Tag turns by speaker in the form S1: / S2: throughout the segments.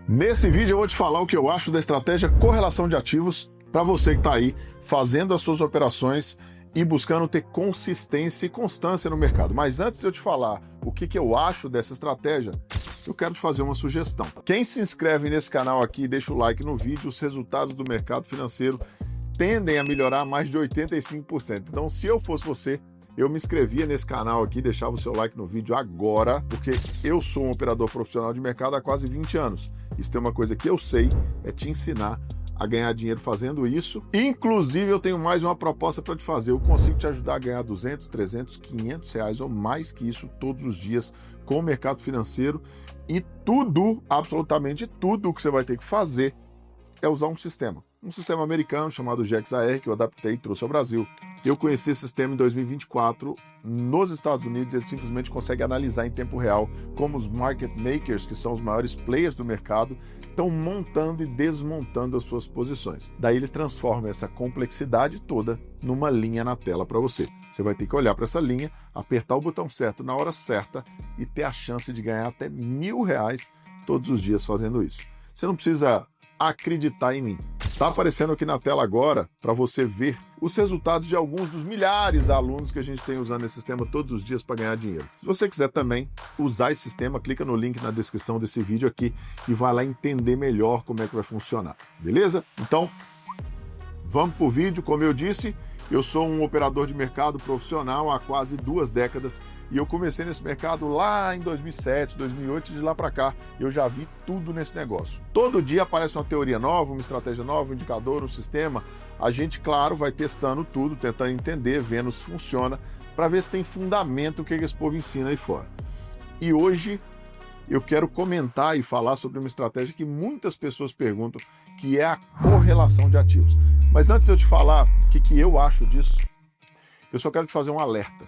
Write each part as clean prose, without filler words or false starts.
S1: Nesse vídeo eu vou te falar o que eu acho da estratégia correlação de ativos para você que está aí fazendo as suas operações e buscando ter consistência e constância no mercado. Mas antes de eu te falar o que eu acho dessa estratégia, eu quero te fazer uma sugestão. Quem se inscreve nesse canal aqui e deixa o like no vídeo, os resultados do mercado financeiro tendem a melhorar mais de 85%. Então, se eu fosse você, eu me inscrevia nesse canal aqui, deixava o seu like no vídeo agora, porque eu sou um operador profissional de mercado há quase 20 anos. Isso tem uma coisa que eu sei, é te ensinar a ganhar dinheiro fazendo isso. Inclusive, eu tenho mais uma proposta para te fazer. Eu consigo te ajudar a ganhar 200, 300, 500 reais ou mais que isso todos os dias com o mercado financeiro. E tudo, absolutamente tudo, o que você vai ter que fazer é usar um sistema americano chamado GXAR, que eu adaptei e trouxe ao Brasil. Eu conheci esse sistema em 2024 nos Estados Unidos. Ele simplesmente consegue analisar em tempo real como os market makers, que são os maiores players do mercado, estão montando e desmontando as suas posições. Daí ele transforma essa complexidade toda numa linha na tela para você. Você vai ter que olhar para essa linha, apertar o botão certo na hora certa e ter a chance de ganhar até R$1.000 todos os dias fazendo isso. Você não precisa acreditar em mim. Está aparecendo aqui na tela agora para você ver os resultados de alguns dos milhares de alunos que a gente tem usando esse sistema todos os dias para ganhar dinheiro. Se você quiser também usar esse sistema, clica no link na descrição desse vídeo aqui e vai lá entender melhor como é que vai funcionar, beleza? Então, vamos para o vídeo. Como eu disse, eu sou um operador de mercado profissional há quase 2 décadas e eu comecei nesse mercado lá em 2007, 2008, de lá para cá eu já vi tudo nesse negócio. Todo dia aparece uma teoria nova, uma estratégia nova, um indicador, um sistema. A gente, claro, vai testando tudo, tentando entender, vendo se funciona, para ver se tem fundamento o que esse povo ensina aí fora. E hoje eu quero comentar e falar sobre uma estratégia que muitas pessoas perguntam, que é a correlação de ativos. Mas antes de eu te falar o que eu acho disso, eu só quero te fazer um alerta.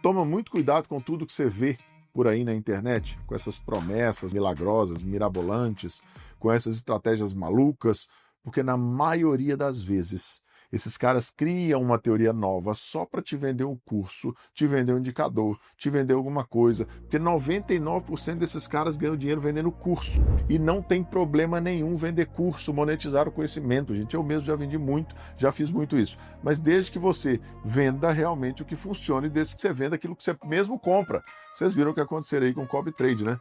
S1: Toma muito cuidado com tudo que você vê por aí na internet, com essas promessas milagrosas, mirabolantes, com essas estratégias malucas, porque na maioria das vezes esses caras criam uma teoria nova só para te vender um curso, te vender um indicador, te vender alguma coisa, porque 99% desses caras ganham dinheiro vendendo curso e não tem problema nenhum vender curso, monetizar o conhecimento, gente. Eu mesmo já vendi muito, já fiz muito isso, mas desde que você venda realmente o que funciona e desde que você venda aquilo que você mesmo compra. Vocês viram o que aconteceu aí com o Copy Trade, né?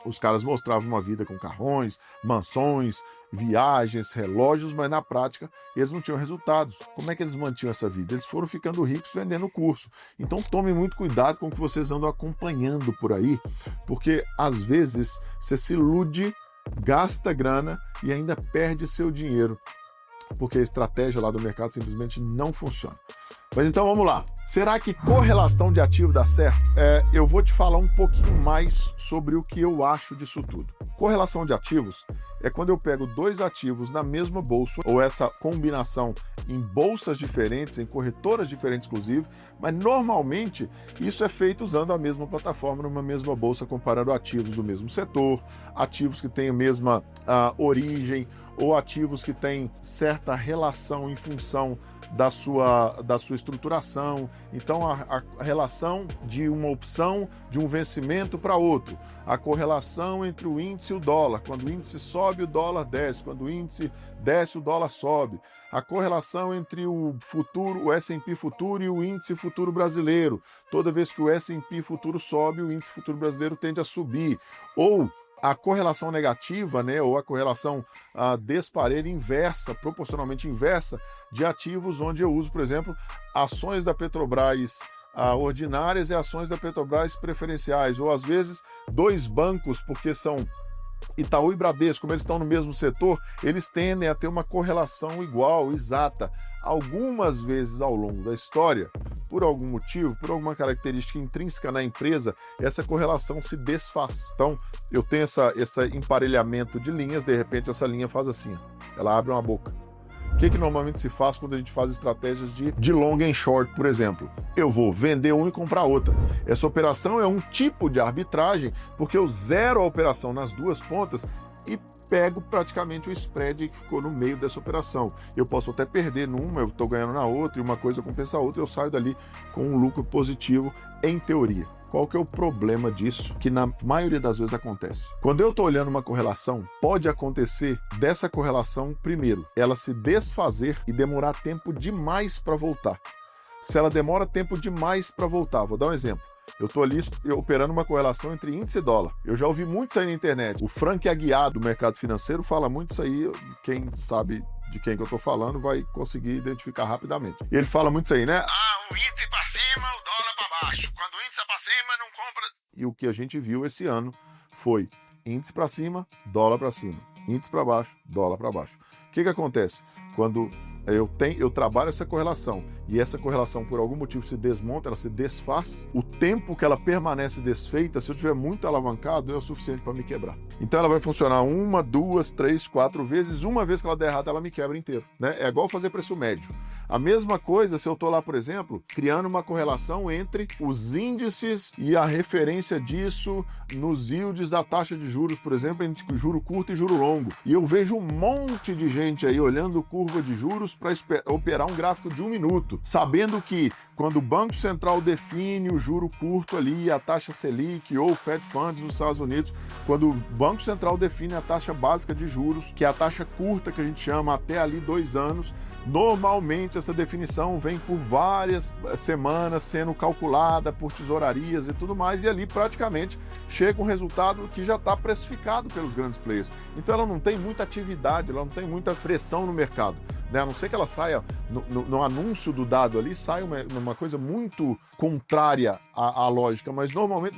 S1: Os caras mostravam uma vida com carrões, mansões, viagens, relógios, mas na prática eles não tinham resultados. Como é que eles mantinham essa vida? Eles foram ficando ricos vendendo curso. Então tomem muito cuidado com o que vocês andam acompanhando por aí, porque às vezes você se ilude, gasta grana e ainda perde seu dinheiro, porque a estratégia lá do mercado simplesmente não funciona. Mas então vamos lá. Será que correlação de ativo dá certo? Eu vou te falar um pouquinho mais sobre o que eu acho disso tudo. Correlação de ativos é quando eu pego 2 ativos na mesma bolsa, ou essa combinação em bolsas diferentes, em corretoras diferentes inclusive, mas normalmente isso é feito usando a mesma plataforma numa mesma bolsa, comparando ativos do mesmo setor, ativos que têm a mesma origem, ou ativos que têm certa relação em função da sua estruturação. Então a relação de uma opção de um vencimento para outro, a correlação entre o índice e o dólar, quando o índice sobe o dólar desce, quando o índice desce o dólar sobe, a correlação entre o futuro, o S&P futuro e o índice futuro brasileiro, toda vez que o S&P futuro sobe, o índice futuro brasileiro tende a subir, ou a correlação negativa, né, ou a correlação desparelha inversa, proporcionalmente inversa, de ativos onde eu uso, por exemplo, ações da Petrobras ordinárias e ações da Petrobras preferenciais, ou às vezes 2 bancos, porque são Itaú e Bradesco, como eles estão no mesmo setor, eles tendem a ter uma correlação igual, exata. Algumas vezes ao longo da história, por algum motivo, por alguma característica intrínseca na empresa, essa correlação se desfaz. Então, eu tenho esse emparelhamento de linhas, de repente essa linha faz assim, ela abre uma boca. O que normalmente se faz quando a gente faz estratégias de long and short, por exemplo? Eu vou vender um e comprar outra. Essa operação é um tipo de arbitragem, porque eu zero a operação nas 2 pontas e pego praticamente o spread que ficou no meio dessa operação. Eu posso até perder numa, eu estou ganhando na outra, e uma coisa compensa a outra, eu saio dali com um lucro positivo em teoria. Qual que é o problema disso? Que na maioria das vezes acontece. Quando eu estou olhando uma correlação, pode acontecer dessa correlação, primeiro, ela se desfazer e demorar tempo demais para voltar. Se ela demora tempo demais para voltar, vou dar um exemplo. Eu estou ali operando uma correlação entre índice e dólar. Eu já ouvi muito isso aí na internet. O Frank Aguiar do mercado financeiro fala muito isso aí. Quem sabe de quem que eu estou falando vai conseguir identificar rapidamente. E ele fala muito isso aí, né? O índice para cima, o dólar para baixo. Quando o índice é para cima, não compra. E o que a gente viu esse ano foi índice para cima, dólar para cima. Índice para baixo, dólar para baixo. O que acontece? Quando eu trabalho essa correlação e essa correlação por algum motivo se desmonta, ela se desfaz, o tempo que ela permanece desfeita, se eu tiver muito alavancado, é o suficiente para me quebrar. Então ela vai funcionar 1, 2, 3, 4 vezes, uma vez que ela der errado, ela me quebra inteiro, né? É igual fazer preço médio. A mesma coisa se eu estou lá, por exemplo, criando uma correlação entre os índices e a referência disso nos yields da taxa de juros, por exemplo, entre juro curto e juro longo. E eu vejo um monte de gente aí olhando curva de juros para operar um gráfico de 1 minuto, sabendo que quando o Banco Central define o juro curto ali, a taxa Selic ou o Fed Funds nos Estados Unidos, quando o Banco Central define a taxa básica de juros, que é a taxa curta que a gente chama até ali 2 anos, normalmente essa definição vem por várias semanas sendo calculada por tesourarias e tudo mais, e ali praticamente chega um resultado que já está precificado pelos grandes players. Então ela não tem muita atividade, ela não tem muita pressão no mercado, né? A não ser que ela saia no anúncio do dado ali, saia uma coisa muito contrária à lógica, mas normalmente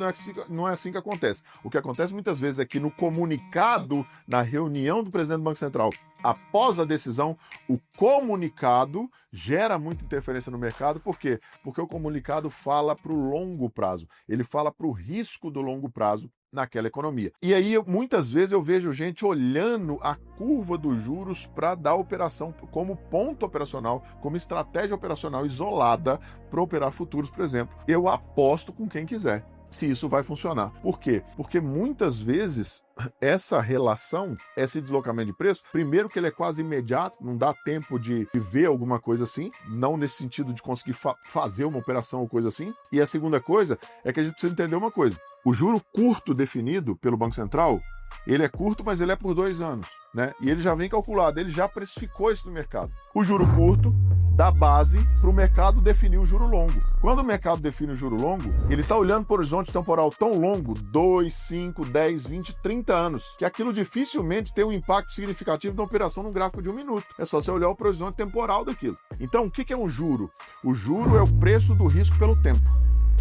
S1: não é assim que acontece. O que acontece muitas vezes é que no comunicado, na reunião do presidente do Banco Central, após a decisão, o comunicado gera muita interferência no mercado. Por quê? Porque o comunicado fala para o longo prazo, ele fala para o risco do longo prazo naquela economia. E aí, muitas vezes eu vejo gente olhando a curva dos juros para dar operação como ponto operacional, como estratégia operacional isolada para operar futuros, por exemplo. Eu aposto com quem quiser se isso vai funcionar. Por quê? Porque muitas vezes essa relação, esse deslocamento de preço, primeiro que ele é quase imediato, não dá tempo de ver alguma coisa assim, não nesse sentido de conseguir fazer uma operação ou coisa assim. E a segunda coisa é que a gente precisa entender uma coisa. O juro curto definido pelo Banco Central, ele é curto, mas ele é por 2 anos, né? E ele já vem calculado, ele já precificou isso no mercado. O juro curto dá base para o mercado definir o juro longo. Quando o mercado define o juro longo, ele está olhando para o horizonte temporal tão longo, 2, 5, 10, 20, 30 anos, que aquilo dificilmente tem um impacto significativo na operação num gráfico de 1 minuto. É só você olhar o horizonte temporal daquilo. Então, o que é um juro? O juro é o preço do risco pelo tempo.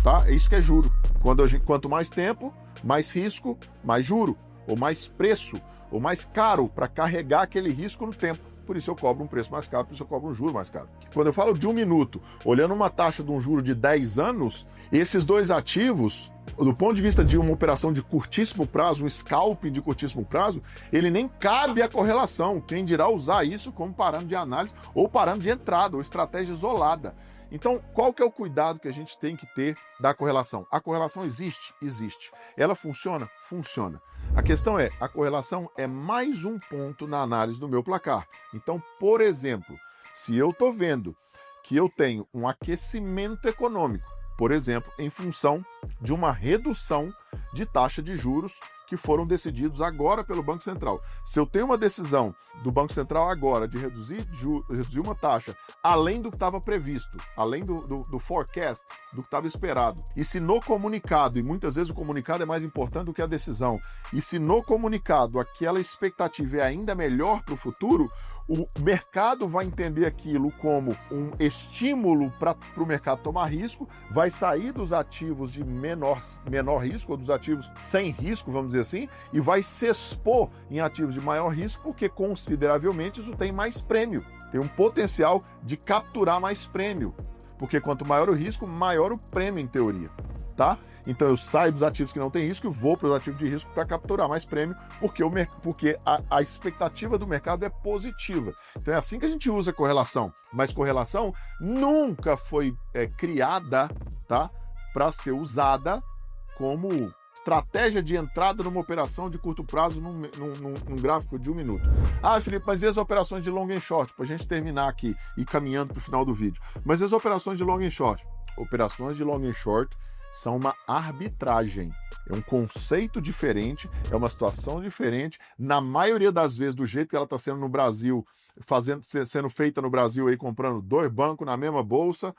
S1: Tá? É isso que é juro. Quanto mais tempo, mais risco, mais juro, ou mais preço, ou mais caro para carregar aquele risco no tempo. Por isso eu cobro um preço mais caro, por isso eu cobro um juro mais caro. Quando eu falo de 1 minuto, olhando uma taxa de um juro de 10 anos, esses dois ativos, do ponto de vista de uma operação de curtíssimo prazo, um scalping de curtíssimo prazo, ele nem cabe a correlação. Quem dirá usar isso como parâmetro de análise ou parâmetro de entrada ou estratégia isolada. Então, qual que é o cuidado que a gente tem que ter da correlação? A correlação existe? Existe. Ela funciona? Funciona. A questão é, a correlação é mais um ponto na análise do meu placar. Então, por exemplo, se eu estou vendo que eu tenho um aquecimento econômico, por exemplo, em função de uma redução de taxa de juros que foram decididos agora pelo Banco Central. Se eu tenho uma decisão do Banco Central agora de reduzir uma taxa além do que estava previsto, além do forecast, do que estava esperado, e se no comunicado, e muitas vezes o comunicado é mais importante do que a decisão, e se no comunicado aquela expectativa é ainda melhor para o futuro, o mercado vai entender aquilo como um estímulo para o mercado tomar risco, vai sair dos ativos de menor risco, ou dos ativos sem risco, vamos dizer assim, e vai se expor em ativos de maior risco, porque consideravelmente isso tem mais prêmio, tem um potencial de capturar mais prêmio, porque quanto maior o risco, maior o prêmio em teoria. Tá? Então eu saio dos ativos que não tem risco e vou para os ativos de risco para capturar mais prêmio, porque a expectativa do mercado é positiva. Então é assim que a gente usa correlação. Mas correlação nunca foi criada, tá, para ser usada como estratégia de entrada numa operação de curto prazo num gráfico de 1 minuto. Ah, Felipe, mas e as operações de long and short? Para a gente terminar aqui e caminhando para o final do vídeo. Mas e as operações de long and short? Operações de long and short são uma arbitragem. É um conceito diferente, é uma situação diferente. Na maioria das vezes, do jeito que ela está sendo no Brasil, sendo feita no Brasil, aí, comprando 2 bancos na mesma bolsa,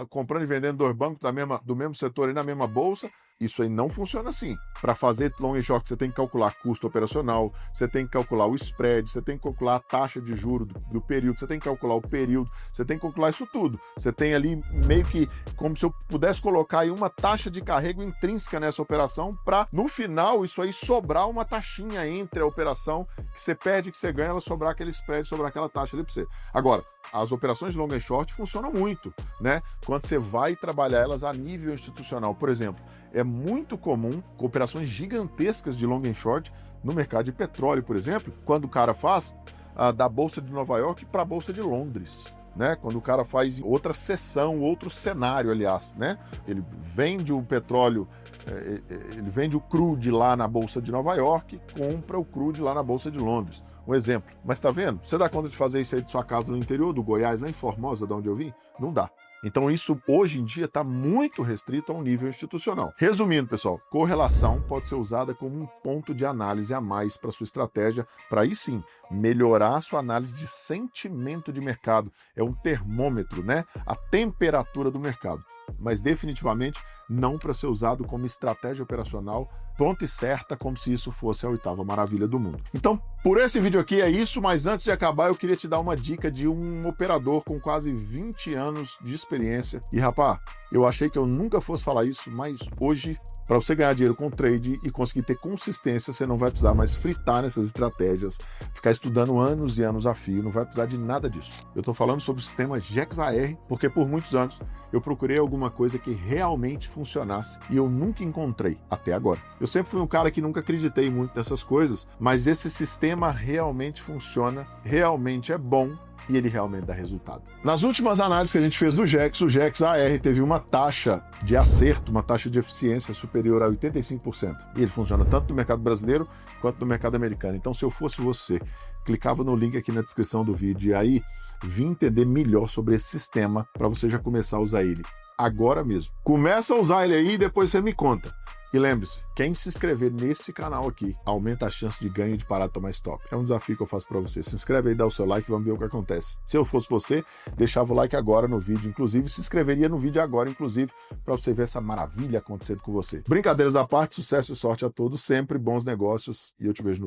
S1: comprando e vendendo 2 bancos do mesmo setor aí na mesma bolsa. Isso aí não funciona assim. Para fazer long and short, você tem que calcular custo operacional, você tem que calcular o spread, você tem que calcular a taxa de juros do período, você tem que calcular o período, você tem que calcular isso tudo. Você tem ali meio que como se eu pudesse colocar aí uma taxa de carrego intrínseca nessa operação para, no final, isso aí sobrar uma taxinha entre a operação que você perde, que você ganha, ela sobrar aquele spread, sobrar aquela taxa ali para você. Agora, as operações de long and short funcionam muito, né? Quando você vai trabalhar elas a nível institucional, por exemplo, é muito comum operações gigantescas de long and short no mercado de petróleo, por exemplo, quando o cara faz da Bolsa de Nova York para a Bolsa de Londres, né? Quando o cara faz outra seção, outro cenário, aliás, né? Ele vende o petróleo, ele vende o crude lá na Bolsa de Nova York, compra o crude lá na Bolsa de Londres. Um exemplo. Mas tá vendo? Você dá conta de fazer isso aí de sua casa no interior do Goiás, lá em Formosa, de onde eu vim? Não dá. Então isso hoje em dia está muito restrito a um nível institucional. Resumindo, pessoal, correlação pode ser usada como um ponto de análise a mais para sua estratégia, para aí sim melhorar a sua análise de sentimento de mercado. É um termômetro, né? A temperatura do mercado. Mas definitivamente não para ser usado como estratégia operacional pronta e certa, como se isso fosse a 8ª maravilha do mundo. Então, por esse vídeo aqui é isso, mas antes de acabar eu queria te dar uma dica de um operador com quase 20 anos de experiência. E rapaz, eu achei que eu nunca fosse falar isso, mas hoje, para você ganhar dinheiro com trade e conseguir ter consistência, você não vai precisar mais fritar nessas estratégias, ficar estudando anos e anos a fio, não vai precisar de nada disso. Eu estou falando sobre o sistema GEX-AR, porque por muitos anos eu procurei alguma coisa que realmente funcionasse e eu nunca encontrei até agora. Eu sempre fui um cara que nunca acreditei muito nessas coisas, mas esse sistema realmente funciona, realmente é bom e ele realmente dá resultado. Nas últimas análises que a gente fez do GEX, o GEX-AR teve uma taxa de acerto, uma taxa de eficiência superior a 85%. E ele funciona tanto no mercado brasileiro quanto no mercado americano. Então, se eu fosse você, clicava no link aqui na descrição do vídeo e aí vim entender melhor sobre esse sistema para você já começar a usar ele agora mesmo. Começa a usar ele aí e depois você me conta. E lembre-se, quem se inscrever nesse canal aqui aumenta a chance de ganho e de parar de tomar stop. É um desafio que eu faço para você. Se inscreve aí, dá o seu like e vamos ver o que acontece. Se eu fosse você, deixava o like agora no vídeo, inclusive se inscreveria no vídeo agora, inclusive, para você ver essa maravilha acontecendo com você. Brincadeiras à parte, sucesso e sorte a todos, sempre bons negócios e eu te vejo no